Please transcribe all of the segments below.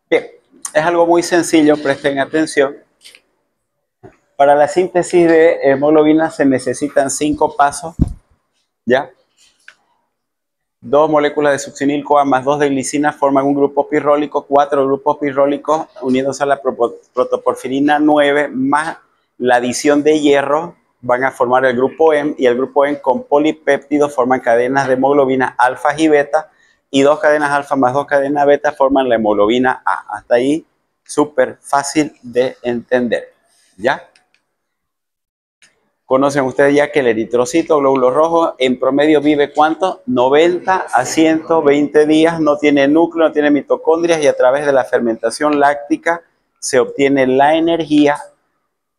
Bien, es algo muy sencillo, presten atención. Para la síntesis de hemoglobina se necesitan 5 pasos, ¿ya? 2 moléculas de succinil-CoA más 2 de glicina forman un grupo pirrólico, 4 grupos pirrólicos uniéndose a la protoporfirina 9 más la adición de hierro van a formar el grupo M, y el grupo M con polipéptidos forman cadenas de hemoglobina alfa y beta, y 2 cadenas alfa más 2 cadenas beta forman la hemoglobina A. Hasta ahí súper fácil de entender, ¿ya? Conocen ustedes ya que el eritrocito, glóbulo rojo, en promedio vive ¿cuánto? 90 a 120 días, no tiene núcleo, no tiene mitocondrias, y a través de la fermentación láctica se obtiene la energía.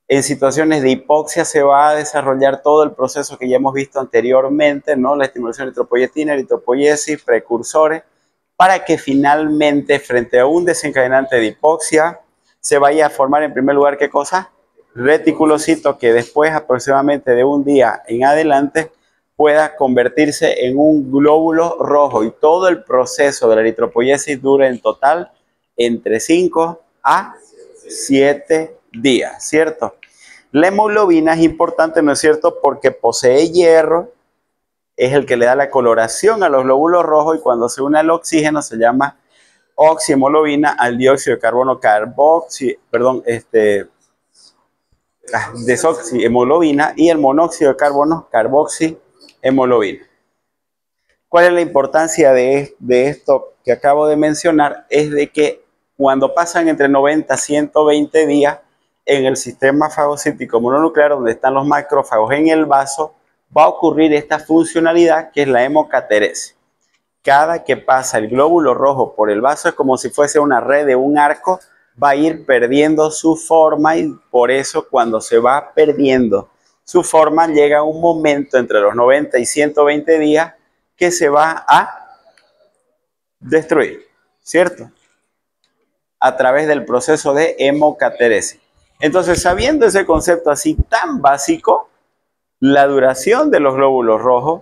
En situaciones de hipoxia se va a desarrollar todo el proceso que ya hemos visto anteriormente, ¿no? La estimulación de eritropoyetina, eritropoiesis, precursores, para que finalmente, frente a un desencadenante de hipoxia, se vaya a formar en primer lugar, ¿qué cosa? Reticulocito, que después aproximadamente de un día en adelante pueda convertirse en un glóbulo rojo, y todo el proceso de la eritropoiesis dura en total entre 5 a 7 días, ¿cierto? La hemoglobina es importante, ¿no es cierto?, porque posee hierro, es el que le da la coloración a los glóbulos rojos, y cuando se une al oxígeno se llama oxihemoglobina, al dióxido de carbono desoxihemoglobina, y el monóxido de carbono carboxihemoglobina. ¿Cuál es la importancia de esto que acabo de mencionar? Es de que cuando pasan entre 90 a 120 días en el sistema fagocítico mononuclear, donde están los macrófagos en el vaso, va a ocurrir esta funcionalidad que es la hemocateresis. Cada que pasa el glóbulo rojo por el vaso es como si fuese una red de un arco, va a ir perdiendo su forma, y por eso cuando se va perdiendo su forma llega un momento entre los 90 y 120 días que se va a destruir, ¿cierto? A través del proceso de hemocateresis. Entonces, sabiendo ese concepto así tan básico, la duración de los glóbulos rojos,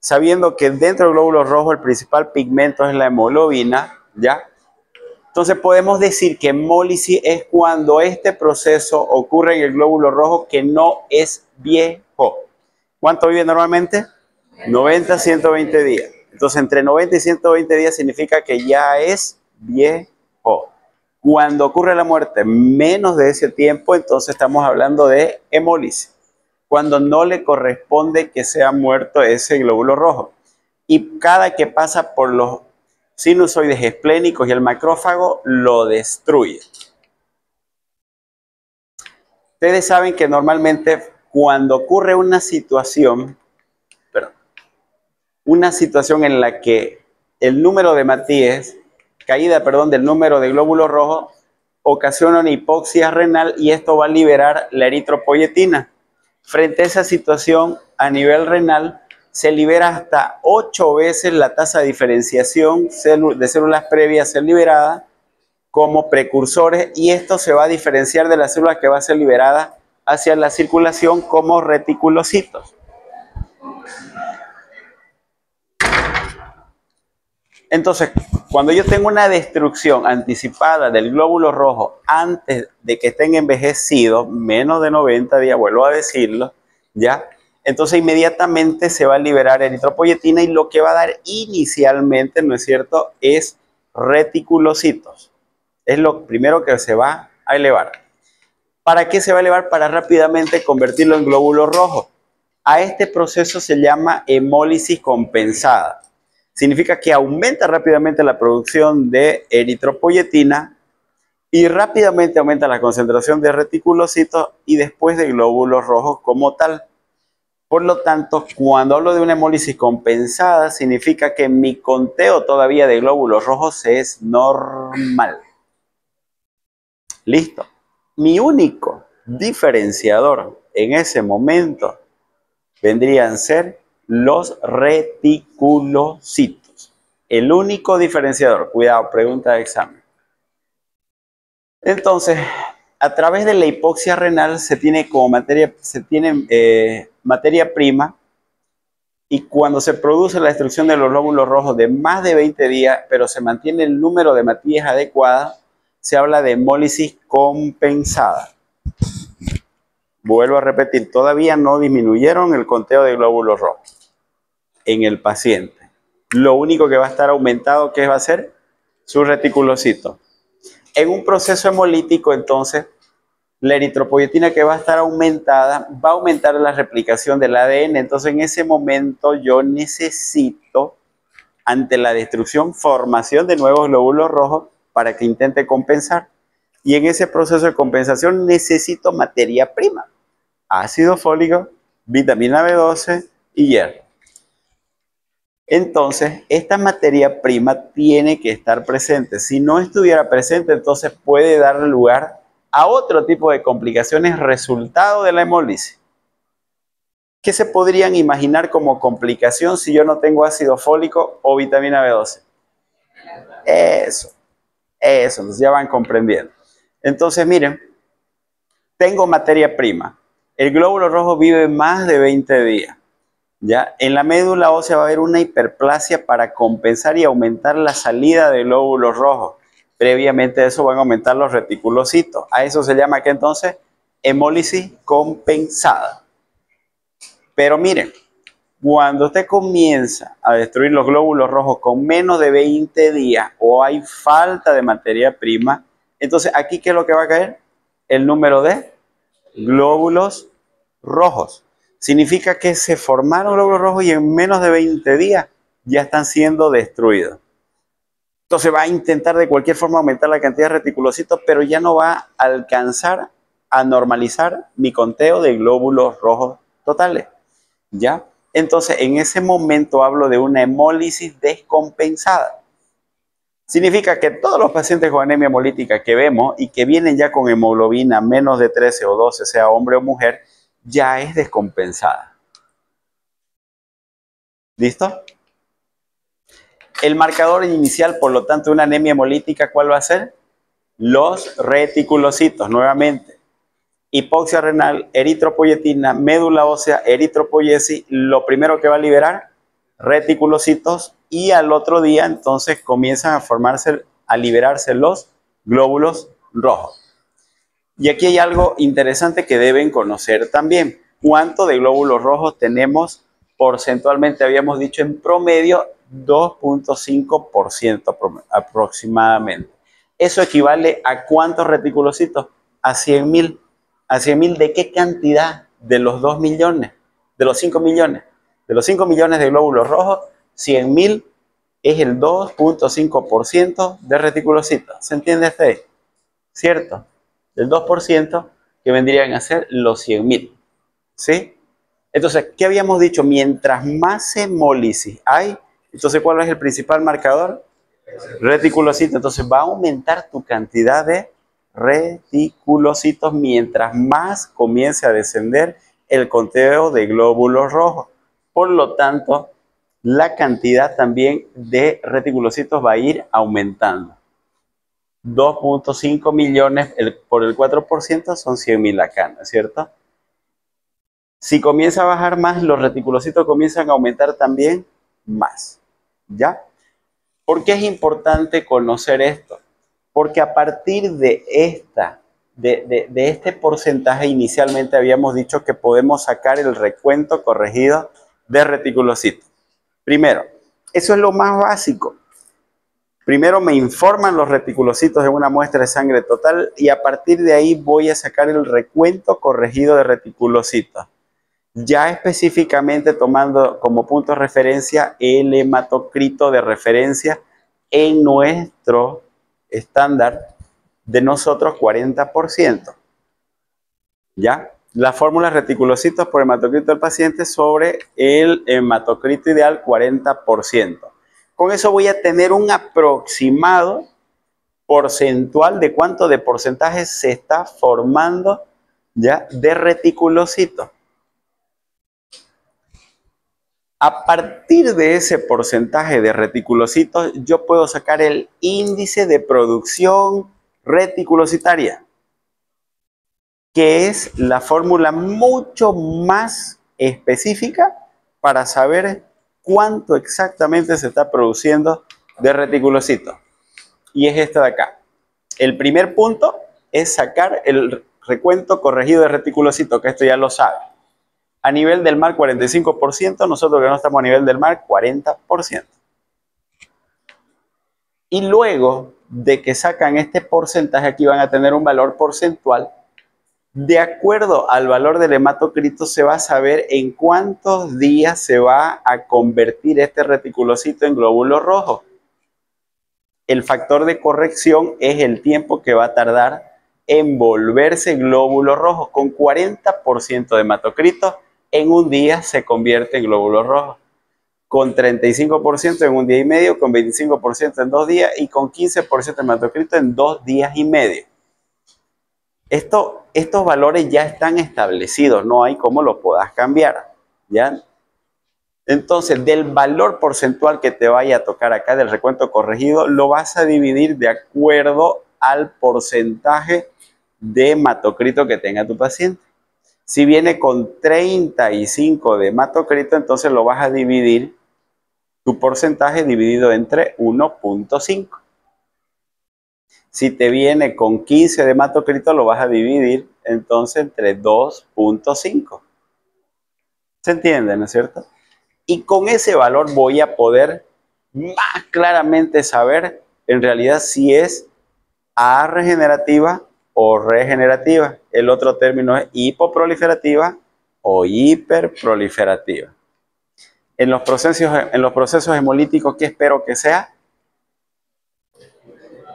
sabiendo que dentro del glóbulo rojo el principal pigmento es la hemoglobina, ¿ya? Entonces podemos decir que hemólisis es cuando este proceso ocurre en el glóbulo rojo que no es viejo. ¿Cuánto vive normalmente? 90 a 120 días. Entonces entre 90 y 120 días significa que ya es viejo. Cuando ocurre la muerte menos de ese tiempo, entonces estamos hablando de hemólisis, cuando no le corresponde que sea muerto ese glóbulo rojo. Y cada que pasa por los sinusoides esplénicos y el macrófago, lo destruye. Ustedes saben que normalmente cuando ocurre una situación en la que el número de Matías, del número de glóbulos rojos, ocasiona una hipoxia renal, y esto va a liberar la eritropoyetina. Frente a esa situación, a nivel renal, se libera hasta 8 veces la tasa de diferenciación de células previas a ser liberadas como precursores, y esto se va a diferenciar de las células que va a ser liberada hacia la circulación como reticulocitos. Entonces, cuando yo tengo una destrucción anticipada del glóbulo rojo antes de que estén envejecidos, menos de 90 días, vuelvo a decirlo, ¿ya? Entonces inmediatamente se va a liberar eritropoyetina, y lo que va a dar inicialmente, ¿no es cierto?, es reticulocitos. Es lo primero que se va a elevar. ¿Para qué se va a elevar? Para rápidamente convertirlo en glóbulo rojo. A este proceso se llama hemólisis compensada. Significa que aumenta rápidamente la producción de eritropoyetina, y rápidamente aumenta la concentración de reticulocitos y después de glóbulos rojos como tal. Por lo tanto, cuando hablo de una hemólisis compensada, significa que mi conteo todavía de glóbulos rojos es normal. Listo. Mi único diferenciador en ese momento vendrían a ser los reticulocitos. El único diferenciador. Cuidado, pregunta de examen. Entonces, a través de la hipoxia renal se tiene como materia prima y cuando se produce la destrucción de los glóbulos rojos de más de 20 días, pero se mantiene el número de matillas adecuada, se habla de hemólisis compensada. Vuelvo a repetir, todavía no disminuyeron el conteo de glóbulos rojos en el paciente. Lo único que va a estar aumentado, ¿qué va a ser? Su reticulocito. En un proceso hemolítico, entonces, la eritropoyetina que va a estar aumentada, va a aumentar la replicación del ADN. Entonces, en ese momento yo necesito, ante la destrucción, formación de nuevos glóbulos rojos para que intente compensar. Y en ese proceso de compensación necesito materia prima. Ácido fólico, vitamina B12 y hierro. Entonces, esta materia prima tiene que estar presente. Si no estuviera presente, entonces puede dar lugar a otro tipo de complicaciones resultado de la hemólisis. ¿Qué se podrían imaginar como complicación si yo no tengo ácido fólico o vitamina B12? Eso, entonces ya van comprendiendo. Entonces, miren, tengo materia prima. El glóbulo rojo vive más de 20 días. ¿Ya? En la médula ósea va a haber una hiperplasia para compensar y aumentar la salida de glóbulos rojos. Previamente a eso van a aumentar los reticulocitos. A eso se llama, ¿qué entonces? Hemólisis compensada. Pero miren, cuando usted comienza a destruir los glóbulos rojos con menos de 20 días o hay falta de materia prima, entonces aquí ¿qué es lo que va a caer? El número de glóbulos rojos. Significa que se formaron glóbulos rojos y en menos de 20 días ya están siendo destruidos. Entonces va a intentar de cualquier forma aumentar la cantidad de reticulocitos, pero ya no va a alcanzar a normalizar mi conteo de glóbulos rojos totales. ¿Ya? Entonces en ese momento hablo de una hemólisis descompensada. Significa que todos los pacientes con anemia hemolítica que vemos y que vienen ya con hemoglobina menos de 13 o 12, sea hombre o mujer, ya es descompensada. ¿Listo? El marcador inicial, por lo tanto, de una anemia hemolítica, ¿cuál va a ser? Los reticulocitos, nuevamente. Hipoxia renal, eritropoyetina, médula ósea, eritropoyesis, lo primero que va a liberar, reticulocitos, y al otro día entonces comienzan a formarse, a liberarse los glóbulos rojos. Y aquí hay algo interesante que deben conocer también. ¿Cuánto de glóbulos rojos tenemos porcentualmente? Habíamos dicho en promedio 2.5% aproximadamente. ¿Eso equivale a cuántos reticulocitos? A 100.000. ¿A 100.000 de qué cantidad? De los 2 millones, de los 5 millones. De los 5 millones de glóbulos rojos, 100.000 es el 2.5% de reticulocitos. ¿Se entiende hasta ahí? ¿Cierto? El 2% que vendrían a ser los 100.000. ¿Sí? Entonces, ¿qué habíamos dicho? Mientras más hemólisis hay, entonces, ¿cuál es el principal marcador? Reticulocito. Entonces, va a aumentar tu cantidad de reticulocitos mientras más comience a descender el conteo de glóbulos rojos. Por lo tanto, la cantidad también de reticulocitos va a ir aumentando. 2.5 millones por el 4% son 100.000 acá, ¿no es cierto? Si comienza a bajar más, los reticulocitos comienzan a aumentar también más. ¿Ya? ¿Por qué es importante conocer esto? Porque a partir de este porcentaje inicialmente habíamos dicho que podemos sacar el recuento corregido de reticulocitos. Primero, eso es lo más básico. Primero me informan los reticulocitos en una muestra de sangre total y a partir de ahí voy a sacar el recuento corregido de reticulocitos. Ya específicamente tomando como punto de referencia el hematocrito de referencia en nuestro estándar de nosotros 40%. ¿Ya? La fórmula reticulocitos por hematocrito del paciente sobre el hematocrito ideal 40%. Con eso voy a tener un aproximado porcentual de cuánto de porcentaje se está formando ya de reticulocitos. A partir de ese porcentaje de reticulocitos, yo puedo sacar el índice de producción reticulocitaria, que es la fórmula mucho más específica para saber cuánto exactamente se está produciendo de reticulocitos. Y es esta de acá. El primer punto es sacar el recuento corregido de reticulocitos, que esto ya lo sabe. A nivel del mar 45%, nosotros que no estamos a nivel del mar 40%. Y luego de que sacan este porcentaje, aquí van a tener un valor porcentual. De acuerdo al valor del hematocrito se va a saber en cuántos días se va a convertir este reticulocito en glóbulo rojo. El factor de corrección es el tiempo que va a tardar en volverse glóbulo rojo. Con 40% de hematocrito, en un día se convierte en glóbulo rojo. Con 35% en un día y medio, con 25% en 2 días y con 15% de hematocrito en 2 días y medio. Estos valores ya están establecidos, no hay cómo los puedas cambiar, ¿ya? Entonces, del valor porcentual que te vaya a tocar acá del recuento corregido, lo vas a dividir de acuerdo al porcentaje de hematocrito que tenga tu paciente. Si viene con 35 de hematocrito, entonces lo vas a dividir tu porcentaje dividido entre 1.5. Si te viene con 15 de hematocrito, lo vas a dividir entonces entre 2.5. ¿Se entiende, no es cierto? Y con ese valor voy a poder más claramente saber en realidad si es A regenerativa o regenerativa. El otro término es hipoproliferativa o hiperproliferativa. En los procesos hemolíticos, ¿qué espero que sea?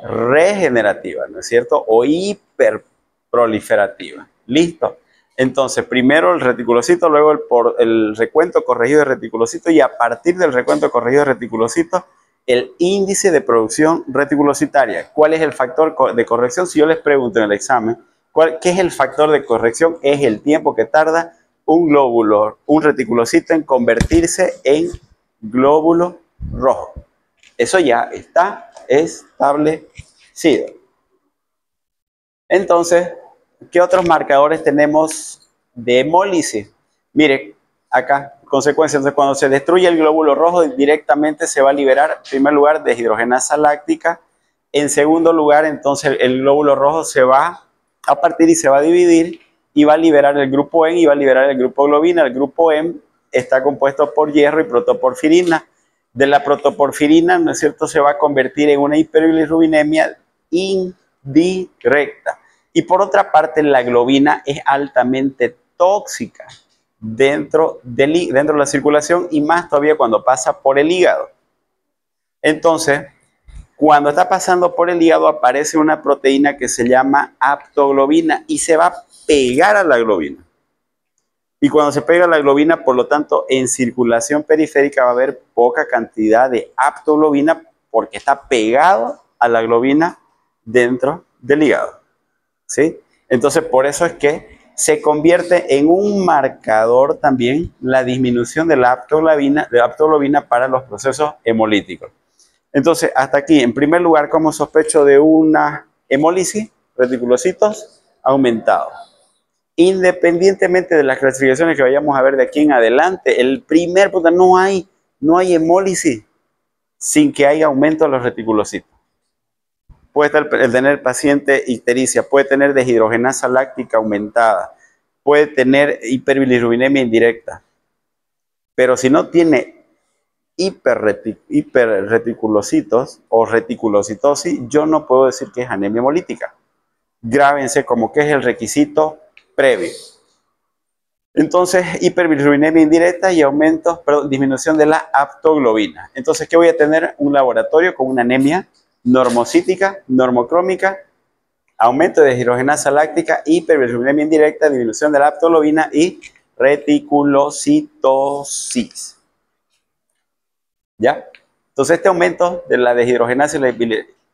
Regenerativa, ¿no es cierto? O hiperproliferativa. ¿Listo? Entonces, primero el reticulocito, luego el recuento corregido de reticulocito y a partir del recuento corregido de reticulocito, el índice de producción reticulocitaria. ¿Cuál es el factor de corrección? Si yo les pregunto en el examen, ¿qué es el factor de corrección? Es el tiempo que tarda un glóbulo, un reticulocito en convertirse en glóbulo rojo. Eso ya está establecido. Entonces, ¿qué otros marcadores tenemos de hemólisis? Mire, acá, consecuencias. Entonces, cuando se destruye el glóbulo rojo, directamente se va a liberar, en primer lugar, deshidrogenasa láctica. En segundo lugar, entonces, el glóbulo rojo se va a partir y se va a dividir y va a liberar el grupo N y va a liberar el grupo globina. El grupo M está compuesto por hierro y protoporfirina. De la protoporfirina, ¿no es cierto?, se va a convertir en una hiperbilirrubinemia indirecta. Y por otra parte, la globina es altamente tóxica dentro de la circulación y más todavía cuando pasa por el hígado. Entonces, cuando está pasando por el hígado aparece una proteína que se llama aptoglobina y se va a pegar a la globina. Y cuando se pega a la globina, por lo tanto, en circulación periférica va a haber poca cantidad de aptoglobina porque está pegado a la globina dentro del hígado. ¿Sí? Entonces, por eso es que se convierte en un marcador también la disminución de la aptoglobina para los procesos hemolíticos. Entonces, hasta aquí, en primer lugar, como sospecho de una hemólisis, reticulocitos aumentados. Independientemente de las clasificaciones que vayamos a ver de aquí en adelante, el primer punto, no hay hemólisis sin que haya aumento de los reticulocitos. Puede tener paciente ictericia, puede tener deshidrogenasa láctica aumentada, puede tener hiperbilirrubinemia indirecta. Pero si no tiene hiperreticulocitos o reticulocitosis, yo no puedo decir que es anemia hemolítica. Grábense como que es el requisito previo. Entonces, hiperbilirrubinemia indirecta y disminución de la aptoglobina. Entonces, ¿qué voy a tener? Un laboratorio con una anemia normocítica, normocrómica, aumento de deshidrogenasa láctica, hiperbilirrubinemia indirecta, disminución de la aptoglobina y reticulocitosis. ¿Ya? Entonces, este aumento de la deshidrogenasa y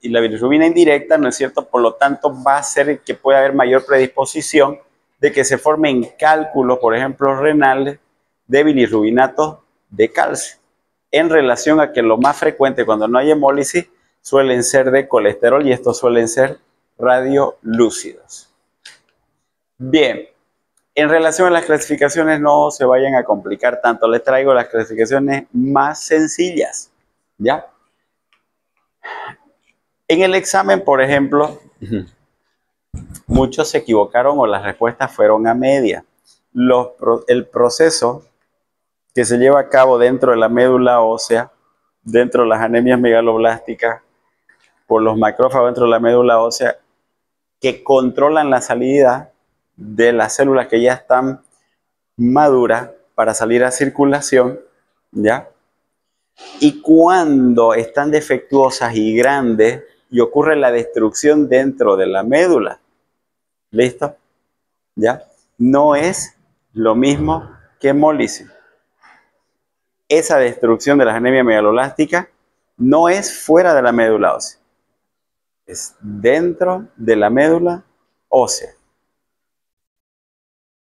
la bilirrubina indirecta, ¿no es cierto? Por lo tanto, va a hacer que pueda haber mayor predisposición de que se formen cálculos, por ejemplo, renales de bilirrubinatos de calcio, en relación a que lo más frecuente cuando no hay hemólisis suelen ser de colesterol y estos suelen ser radiolúcidos. Bien, En relación a las clasificaciones, no se vayan a complicar tanto. Les traigo las clasificaciones más sencillas, ¿ya? En el examen, por ejemplo, muchos se equivocaron o las respuestas fueron a media. El proceso que se lleva a cabo dentro de la médula ósea, dentro de las anemias megaloblásticas, por los macrófagos dentro de la médula ósea, que controlan la salida de las células que ya están maduras para salir a circulación, ¿ya? Y cuando están defectuosas y grandes y ocurre la destrucción dentro de la médula, ¿listo? ¿Ya? No es lo mismo que hemólisis. Esa destrucción de las anemias megaloblásticas no es fuera de la médula ósea, es dentro de la médula ósea.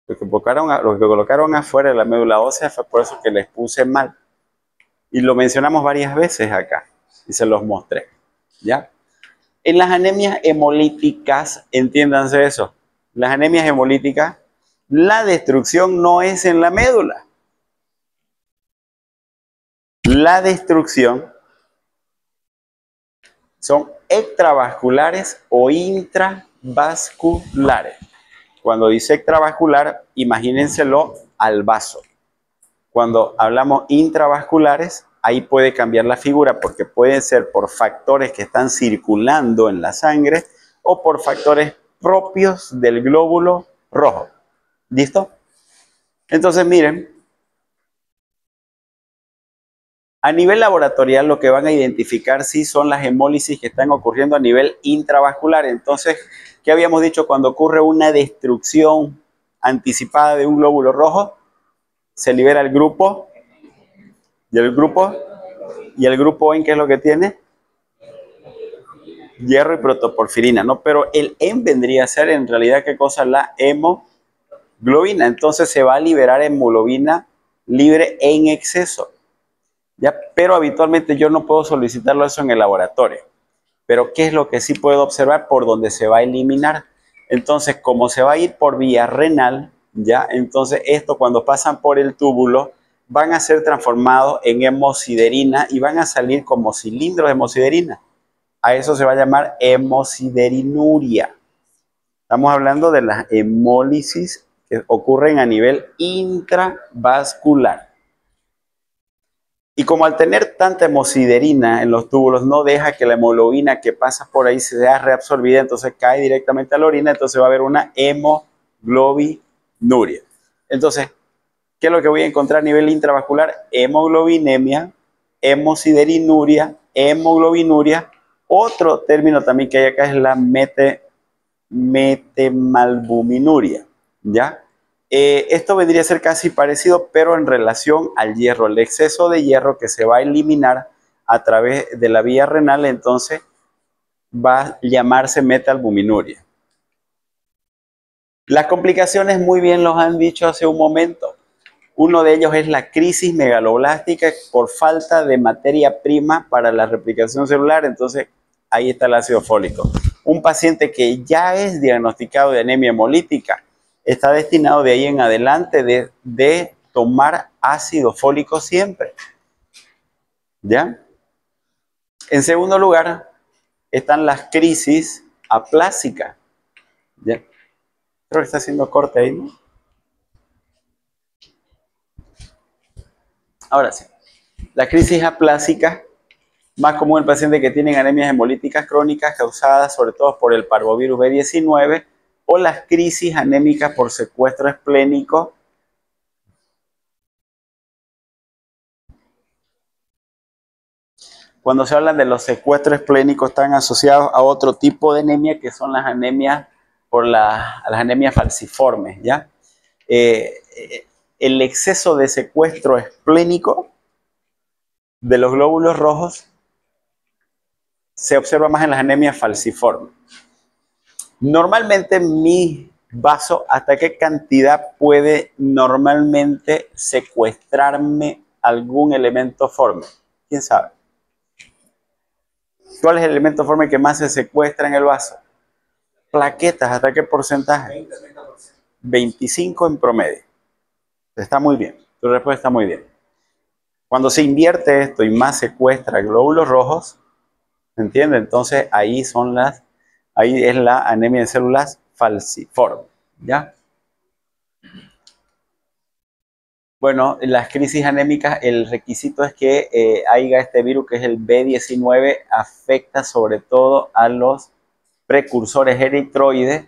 Lo que colocaron afuera de la médula ósea fue por eso que les puse mal. Y lo mencionamos varias veces acá y se los mostré, ¿ya? En las anemias hemolíticas, entiéndanse eso, las anemias hemolíticas, la destrucción no es en la médula. La destrucción son extravasculares o intravasculares. Cuando dice extravascular, imagínenselo al vaso. Cuando hablamos intravasculares, ahí puede cambiar la figura porque puede ser por factores que están circulando en la sangre o por factores propios del glóbulo rojo. ¿Listo? Entonces, miren, a nivel laboratorial lo que van a identificar sí son las hemólisis que están ocurriendo a nivel intravascular. Entonces, ¿qué habíamos dicho cuando ocurre una destrucción anticipada de un glóbulo rojo? Se libera el grupo y el grupo ¿en qué es lo que tiene? Hierro y protoporfirina, ¿no? Pero el M vendría a ser en realidad, ¿qué cosa? La hemoglobina. Entonces se va a liberar hemoglobina libre en exceso, ¿ya? Pero habitualmente yo no puedo solicitarlo eso en el laboratorio. Pero ¿qué es lo que sí puedo observar? Por donde se va a eliminar. Entonces, como se va a ir por vía renal, ¿ya? Entonces esto cuando pasan por el túbulo van a ser transformados en hemosiderina y van a salir como cilindros de hemosiderina. A eso se va a llamar hemosiderinuria. Estamos hablando de las hemólisis que ocurren a nivel intravascular. Y como al tener tanta hemosiderina en los túbulos no deja que la hemoglobina que pasa por ahí sea reabsorbida, entonces cae directamente a la orina, entonces va a haber una hemoglobinuria. Entonces, ¿qué es lo que voy a encontrar a nivel intravascular? Hemoglobinemia, hemosiderinuria, hemoglobinuria. Otro término también que hay acá es la metemalbuminuria, ¿ya? Esto vendría a ser casi parecido, pero en relación al hierro, el exceso de hierro que se va a eliminar a través de la vía renal, entonces va a llamarse metalbuminuria. Las complicaciones muy bien los han dicho hace un momento. Uno de ellos es la crisis megaloblástica por falta de materia prima para la replicación celular. Entonces, ahí está el ácido fólico. Un paciente que ya es diagnosticado de anemia hemolítica está destinado de ahí en adelante de tomar ácido fólico siempre. ¿Ya? En segundo lugar, están las crisis aplásicas. ¿Ya? Creo que está haciendo corte ahí, ¿no? Ahora sí. La crisis aplásica, más común en pacientes que tienen anemias hemolíticas crónicas causadas sobre todo por el parvovirus B19 o las crisis anémicas por secuestro esplénico. Cuando se habla de los secuestros esplénicos están asociados a otro tipo de anemia que son las anemias las anemias falciformes, ¿ya? El exceso de secuestro esplénico de los glóbulos rojos se observa más en las anemias falciformes. Normalmente mi vaso, ¿hasta qué cantidad puede normalmente secuestrarme algún elemento forme? ¿Quién sabe? ¿Cuál es el elemento forme que más se secuestra en el vaso? Plaquetas, ¿hasta qué porcentaje? 25 en promedio. Está muy bien, tu respuesta está muy bien. Cuando se invierte esto y más secuestra glóbulos rojos, ¿me entiende? Entonces ahí es la anemia de células falciformes, ¿ya? Bueno, las crisis anémicas, el requisito es que haya este virus que es el B19, afecta sobre todo a los precursores eritroides,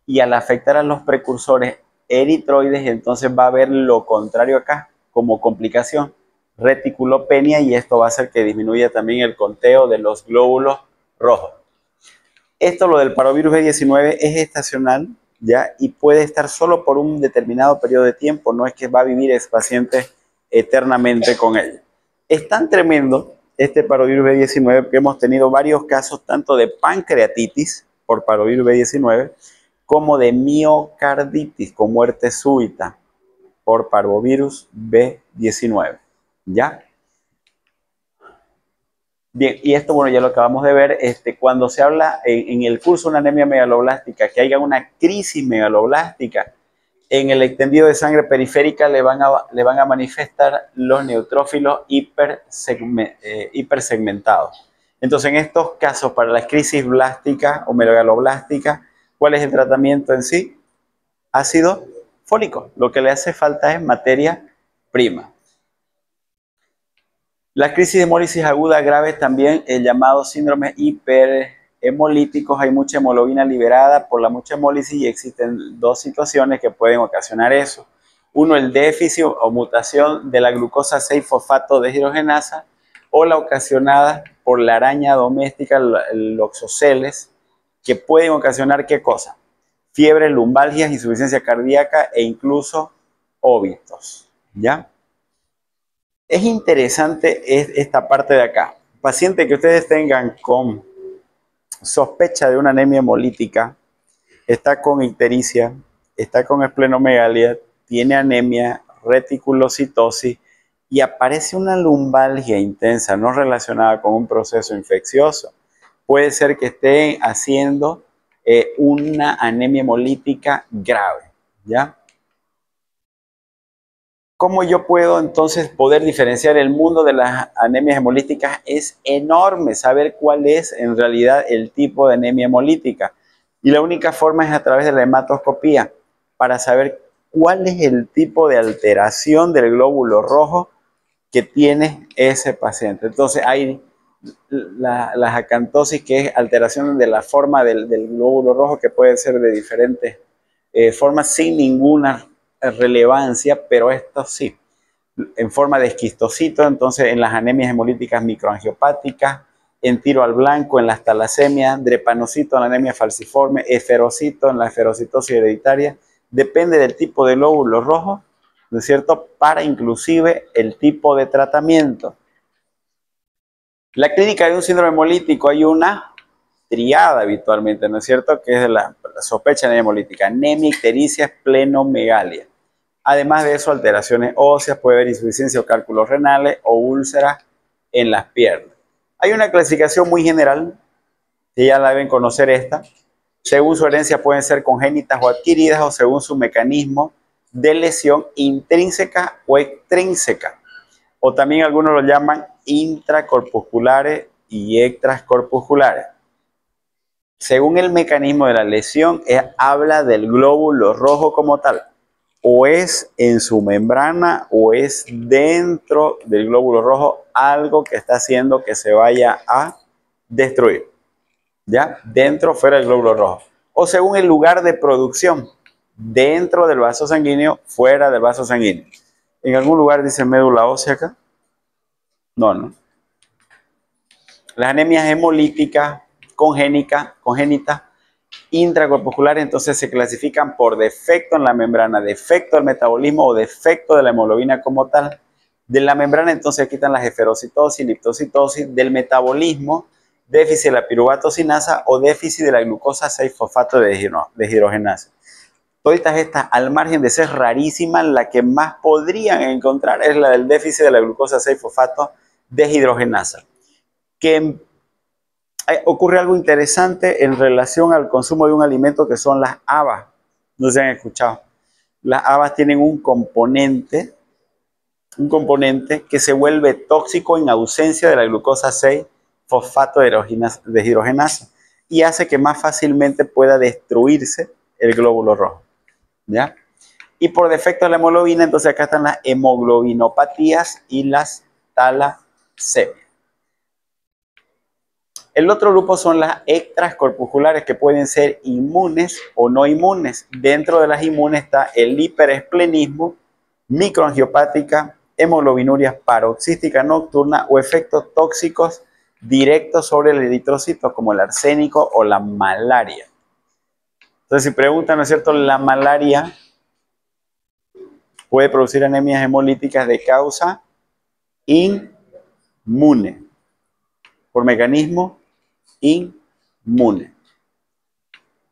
y al afectar a los precursores eritroides, entonces va a haber lo contrario acá como complicación, reticulopenia, y esto va a hacer que disminuya también el conteo de los glóbulos rojos. Esto, lo del parovirus B19, es estacional, ¿ya? Y puede estar solo por un determinado periodo de tiempo, no es que va a vivir ese paciente eternamente con él. Es tan tremendo este parovirus B19 que hemos tenido varios casos tanto de pancreatitis por parovirus B19 como de miocarditis con muerte súbita por parvovirus B19, ¿ya? Bien, y esto, bueno, ya lo acabamos de ver, cuando se habla en el curso de una anemia megaloblástica, que haya una crisis megaloblástica, en el extendido de sangre periférica le van a manifestar los neutrófilos hipersegmentados. Entonces, en estos casos, para la crisis blástica o megaloblástica, ¿cuál es el tratamiento en sí? Ácido fólico. Lo que le hace falta es materia prima. La crisis de hemólisis aguda grave, también el llamado síndrome hiperhemolíticos. Hay mucha hemoglobina liberada por la mucha hemólisis y existen dos situaciones que pueden ocasionar eso. Uno, el déficit o mutación de la glucosa 6-fosfato deshidrogenasa, o la ocasionada por la araña doméstica, el Oxoceles, que pueden ocasionar ¿qué cosa? Fiebre, lumbalgias, insuficiencia cardíaca e incluso óbitos, ¿ya? Es interesante esta parte de acá. Paciente que ustedes tengan con sospecha de una anemia hemolítica, está con ictericia, está con esplenomegalia, tiene anemia, reticulocitosis y aparece una lumbalgia intensa no relacionada con un proceso infeccioso. Puede ser que esté haciendo una anemia hemolítica grave, ¿ya? ¿Cómo yo puedo entonces poder diferenciar el mundo de las anemias hemolíticas? Es enorme saber cuál es en realidad el tipo de anemia hemolítica. Y la única forma es a través de la hematoscopía, para saber cuál es el tipo de alteración del glóbulo rojo que tiene ese paciente. Entonces hay la acantosis, que es alteración de la forma del glóbulo rojo, que puede ser de diferentes formas sin ninguna relevancia, pero esto sí, en forma de esquistocito, entonces en las anemias hemolíticas microangiopáticas, en tiro al blanco, en las talasemias, drepanocito en la anemia falciforme, esferocito en la esferocitosis hereditaria, depende del tipo de glóbulo rojo, ¿no es cierto?, para inclusive el tipo de tratamiento. La clínica de un síndrome hemolítico, hay una triada habitualmente, ¿no es cierto?, que es de la sospecha de anemia hemolítica: anemia, ictericia, esplenomegalia. Además de eso, alteraciones óseas, puede haber insuficiencia o cálculos renales o úlceras en las piernas. Hay una clasificación muy general, que ya la deben conocer esta. Según su herencia pueden ser congénitas o adquiridas, o según su mecanismo de lesión intrínseca o extrínseca. O también algunos lo llaman intracorpusculares y extracorpusculares. Según el mecanismo de la lesión, habla del glóbulo rojo como tal. O es en su membrana o es dentro del glóbulo rojo algo que está haciendo que se vaya a destruir, ¿ya? Dentro o fuera del glóbulo rojo. O según el lugar de producción, dentro del vaso sanguíneo, fuera del vaso sanguíneo. ¿En algún lugar dice médula ósea acá? No, no. Las anemias hemolíticas congénitas, intracorpusculares, entonces se clasifican por defecto en la membrana, defecto del metabolismo o defecto de la hemoglobina como tal. De la membrana entonces quitan las esferocitosis, liptocitosis, del metabolismo, déficit de la piruvatocinasa o déficit de la glucosa 6-fosfato deshidrogenasa. Todas estas, al margen de ser rarísimas, la que más podrían encontrar es la del déficit de la glucosa 6-fosfato deshidrogenasa. Que ocurre algo interesante en relación al consumo de un alimento que son las habas. No se han escuchado. las habas tienen un componente que se vuelve tóxico en ausencia de la glucosa 6-fosfato deshidrogenasa y hace que más fácilmente pueda destruirse el glóbulo rojo. ¿Ya? Y por defecto de la hemoglobina, entonces acá están las hemoglobinopatías y las talasemias. El otro grupo son las extracorpusculares que pueden ser inmunes o no inmunes. Dentro de las inmunes está el hiperesplenismo, microangiopática, hemoglobinuria paroxística nocturna o efectos tóxicos directos sobre el eritrocito como el arsénico o la malaria. Entonces si preguntan, ¿no es cierto? La malaria puede producir anemias hemolíticas de causa inmune, por mecanismo inmune.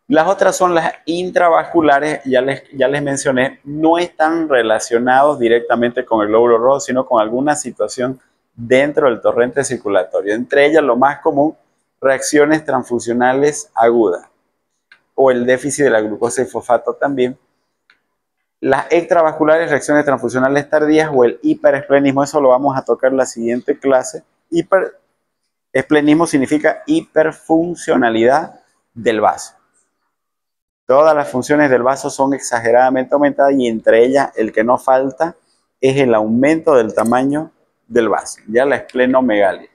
Las otras son las intravasculares, ya les mencioné, no están relacionados directamente con el glóbulo rojo, sino con alguna situación dentro del torrente circulatorio. Entre ellas, lo más común, reacciones transfusionales agudas o el déficit de la glucosa y fosfato también. Las extravasculares, reacciones transfusionales tardías o el hiperesplenismo, eso lo vamos a tocar en la siguiente clase. Hiperesplenismo significa hiperfuncionalidad del vaso. Todas las funciones del vaso son exageradamente aumentadas y entre ellas el que no falta es el aumento del tamaño del vaso, ya la esplenomegalia.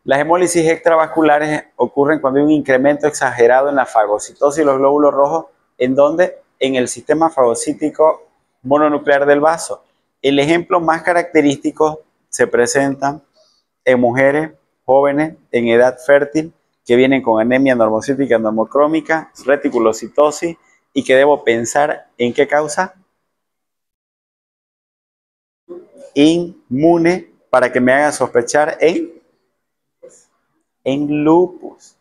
Las hemólisis extravasculares ocurren cuando hay un incremento exagerado en la fagocitosis de los glóbulos rojos, ¿en dónde? En el sistema fagocítico mononuclear del vaso. El ejemplo más característico se presenta en mujeres jóvenes en edad fértil que vienen con anemia normocítica normocrómica, reticulocitosis y que debo pensar en qué causa. Inmune, para que me haga sospechar en lupus.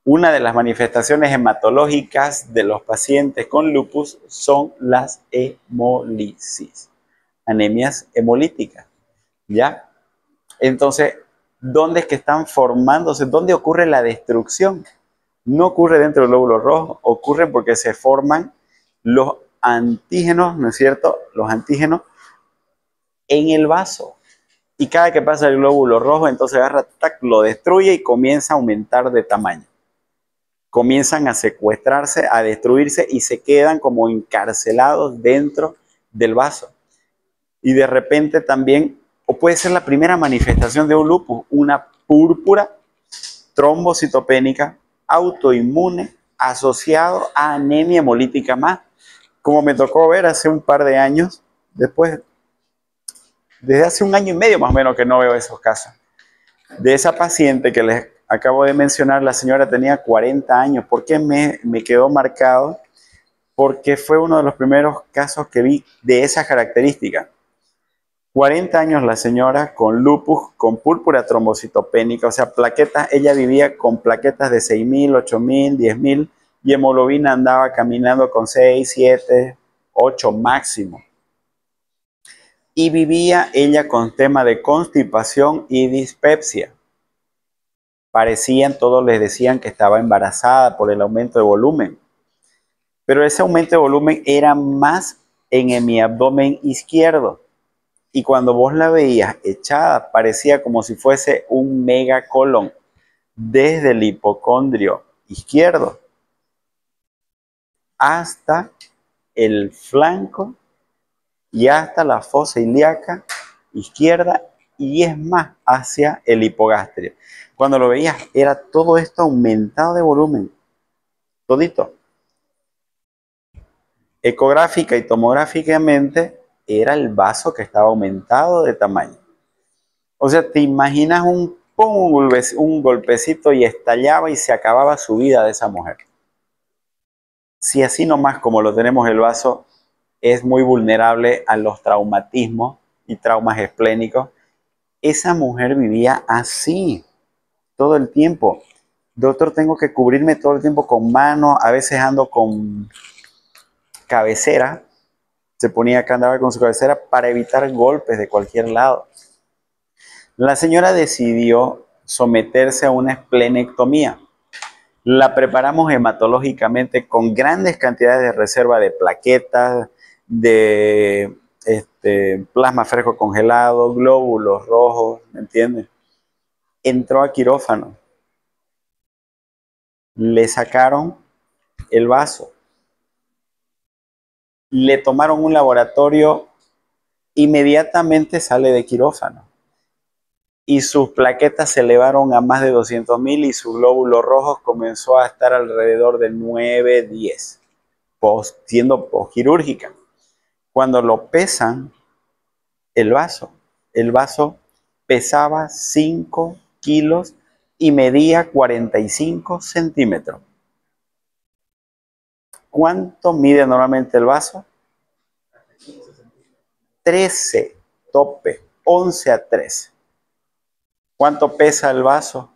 Una de las manifestaciones hematológicas de los pacientes con lupus son las hemólisis, anemias hemolíticas, ¿ya? Entonces, ¿dónde es que están formándose? ¿Dónde ocurre la destrucción? No ocurre dentro del glóbulo rojo, ocurre porque se forman los antígenos, ¿no es cierto? Los antígenos en el vaso. Y cada que pasa el glóbulo rojo, entonces agarra, tac, lo destruye y comienza a aumentar de tamaño. Comienzan a secuestrarse, a destruirse y se quedan como encarcelados dentro del vaso. Y de repente también, o puede ser la primera manifestación de un lupus, una púrpura trombocitopénica autoinmune asociado a anemia hemolítica más. Como me tocó ver hace un par de años, desde hace un año y medio más o menos que no veo esos casos. De esa paciente que les acabo de mencionar, la señora tenía 40 años. ¿Por qué me quedó marcado? Porque fue uno de los primeros casos que vi de esa característica. 40 años la señora con lupus, con púrpura trombocitopénica, o sea, plaquetas, ella vivía con plaquetas de 6.000, 8.000, 10.000 y hemoglobina andaba caminando con 6, 7, 8 máximo. Y vivía ella con tema de constipación y dispepsia. Todos les decían que estaba embarazada por el aumento de volumen. Pero ese aumento de volumen era más en mi abdomen izquierdo. Y cuando vos la veías echada, parecía como si fuese un megacolon desde el hipocondrio izquierdo hasta el flanco y hasta la fosa ilíaca izquierda y es más hacia el hipogastrio. Cuando lo veías era todo esto aumentado de volumen, todito. Ecográfica y tomográficamente era el vaso que estaba aumentado de tamaño. O sea, te imaginas un golpecito y estallaba y se acababa su vida de esa mujer. Si así nomás como lo tenemos el vaso, es muy vulnerable a los traumatismos y traumas esplénicos. Esa mujer vivía así todo el tiempo. Doctor, tengo que cubrirme todo el tiempo con mano, a veces ando con cabecera. Se ponía acá, andaba con su cabecera para evitar golpes de cualquier lado. La señora decidió someterse a una esplenectomía. La preparamos hematológicamente con grandes cantidades de reserva de plaquetas, de plasma fresco congelado, glóbulos rojos, ¿me entiendes? Entró a quirófano, le sacaron el vaso, le tomaron un laboratorio, inmediatamente sale de quirófano y sus plaquetas se elevaron a más de 200.000 y su glóbulo rojo comenzó a estar alrededor de 9, 10, siendo postquirúrgica. Cuando lo pesan, el vaso pesaba 5 kilos y medía 45 centímetros. ¿Cuánto mide normalmente el vaso? 13, tope, 11 a 13. ¿Cuánto pesa el vaso?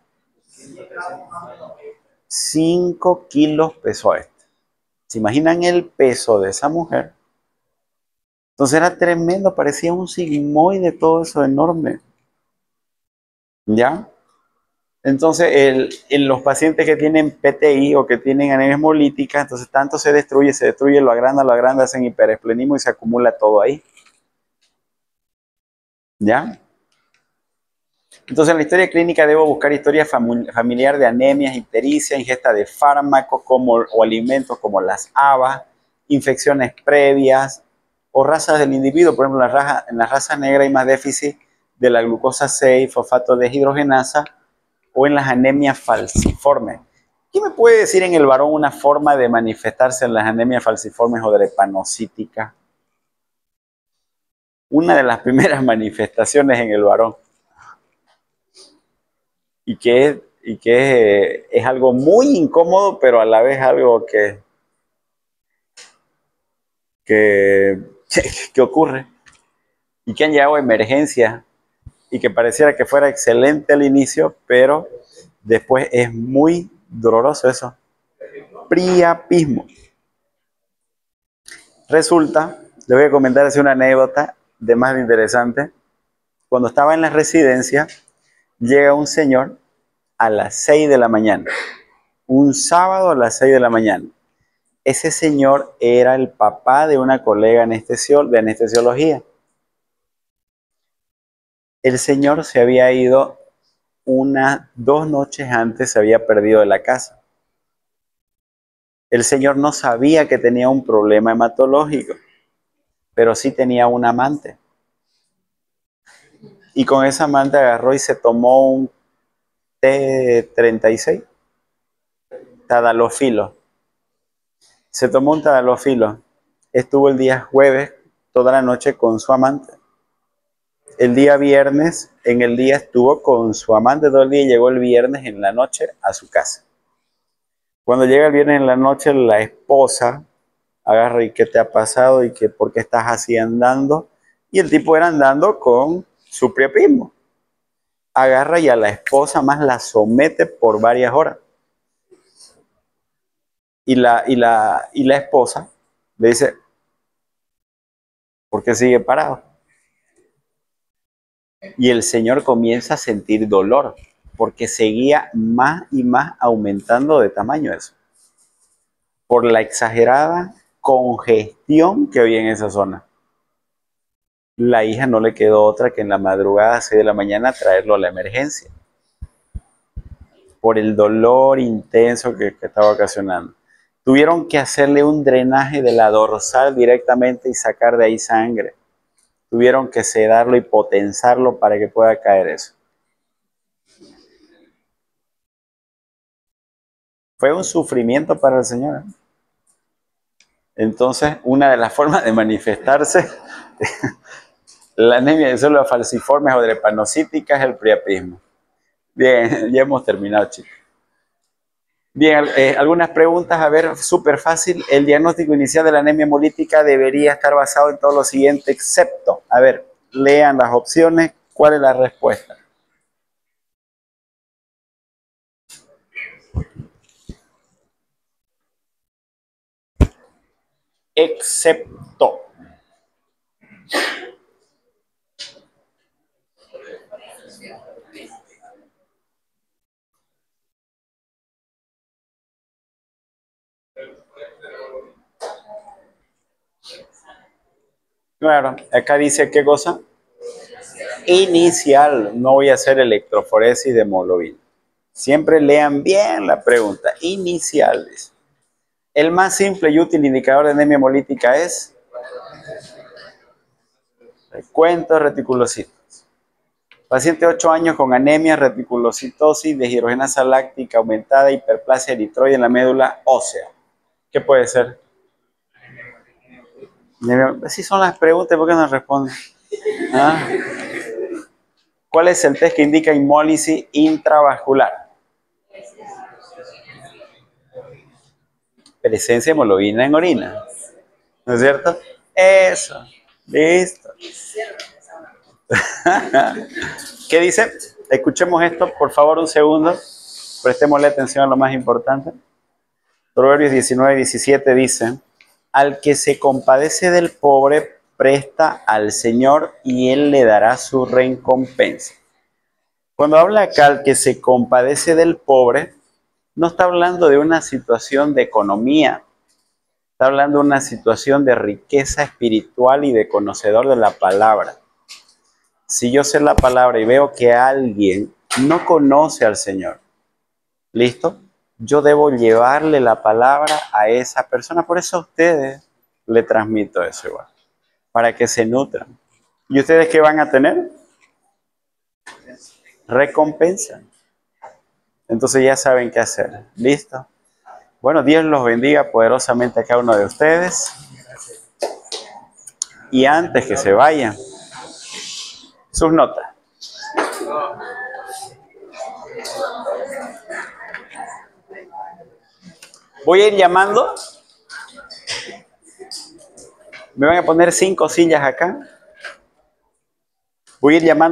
5 kilos pesó este. ¿Se imaginan el peso de esa mujer? Entonces era tremendo, parecía un sigmoide, todo eso enorme. ¿Ya? Entonces, los pacientes que tienen PTI o que tienen anemia hemolítica, entonces tanto se destruye, lo agranda, hacen hiperesplenismo y se acumula todo ahí. ¿Ya? Entonces, en la historia clínica debo buscar historia familiar de anemias, ictericia, ingesta de fármacos o alimentos como las habas, infecciones previas o razas del individuo. Por ejemplo, en la raza negra hay más déficit de la glucosa 6, fosfato deshidrogenasa, o en las anemias falciformes. ¿Qué me puede decir en el varón una forma de manifestarse en las anemias falciformes o drepanocíticas? Una de las primeras manifestaciones en el varón. Y que es algo muy incómodo, pero a la vez algo que, que ocurre. Y que han llegado a emergencia y que pareciera que fuera excelente al inicio, pero después es muy doloroso eso. Priapismo. Resulta, le voy a comentar así una anécdota de más de interesante. Cuando estaba en la residencia, llega un señor a las 6 de la mañana. Un sábado a las 6 de la mañana. Ese señor era el papá de una colega de anestesiología. El señor se había ido 2 noches antes, se había perdido de la casa. El señor no sabía que tenía un problema hematológico, pero sí tenía un amante. Y con esa amante agarró y se tomó un T36, tadalofilo. Se tomó un tadalofilo. Estuvo el día jueves toda la noche con su amante. El día viernes, en el día estuvo con su amante todo el día y llegó el viernes en la noche a su casa. Cuando llega el viernes en la noche, la esposa agarra y ¿qué te ha pasado? ¿Y que por qué estás así andando? Y el tipo era andando con su priapismo. Agarra y a la esposa más la somete por varias horas. Y la esposa le dice, ¿por qué sigue parado? Y el señor comienza a sentir dolor, porque seguía más y más aumentando de tamaño eso, por la exagerada congestión que había en esa zona. La hija no le quedó otra que en la madrugada, a 6 de la mañana, traerlo a la emergencia, por el dolor intenso que estaba ocasionando. Tuvieron que hacerle un drenaje de la dorsal directamente y sacar de ahí sangre. Tuvieron que sedarlo y potenzarlo para que pueda caer eso. Fue un sufrimiento para el Señor. Entonces, una de las formas de manifestarse la anemia de células falciformes o drepanocíticas es el priapismo. Bien, ya hemos terminado, chicos. Bien, algunas preguntas, a ver, súper fácil. El diagnóstico inicial de la anemia hemolítica debería estar basado en todo lo siguiente, excepto, a ver, lean las opciones, ¿cuál es la respuesta? Excepto. Claro, acá dice qué cosa. Inicial, no voy a hacer electroforesis de hemoglobina. Siempre lean bien la pregunta. Iniciales. El más simple y útil indicador de anemia hemolítica es recuento reticulocitos. Paciente de 8 años con anemia, reticulocitosis, deshidrogenasa láctica aumentada, hiperplasia eritroide en la médula ósea. ¿Qué puede ser? Así son las preguntas, ¿por qué no responden? ¿Ah? ¿Cuál es el test que indica hemólisis intravascular? Presencia de hemoglobina en orina. ¿No es cierto? Eso. Listo. ¿Qué dice? Escuchemos esto, por favor, un segundo. Prestémosle atención a lo más importante. Proverbios 19:17 dice: al que se compadece del pobre, presta al Señor y Él le dará su recompensa. Cuando habla acá al que se compadece del pobre, no está hablando de una situación de economía, está hablando de una situación de riqueza espiritual y de conocedor de la palabra. Si yo sé la palabra y veo que alguien no conoce al Señor, ¿listo? Yo debo llevarle la palabra a esa persona. Por eso a ustedes le transmito eso igual, para que se nutran. ¿Y ustedes qué van a tener? Recompensa. Entonces ya saben qué hacer. ¿Listo? Bueno, Dios los bendiga poderosamente a cada uno de ustedes. Y antes que se vayan, sus notas. Voy a ir llamando. Me van a poner 5 sillas acá. Voy a ir llamando.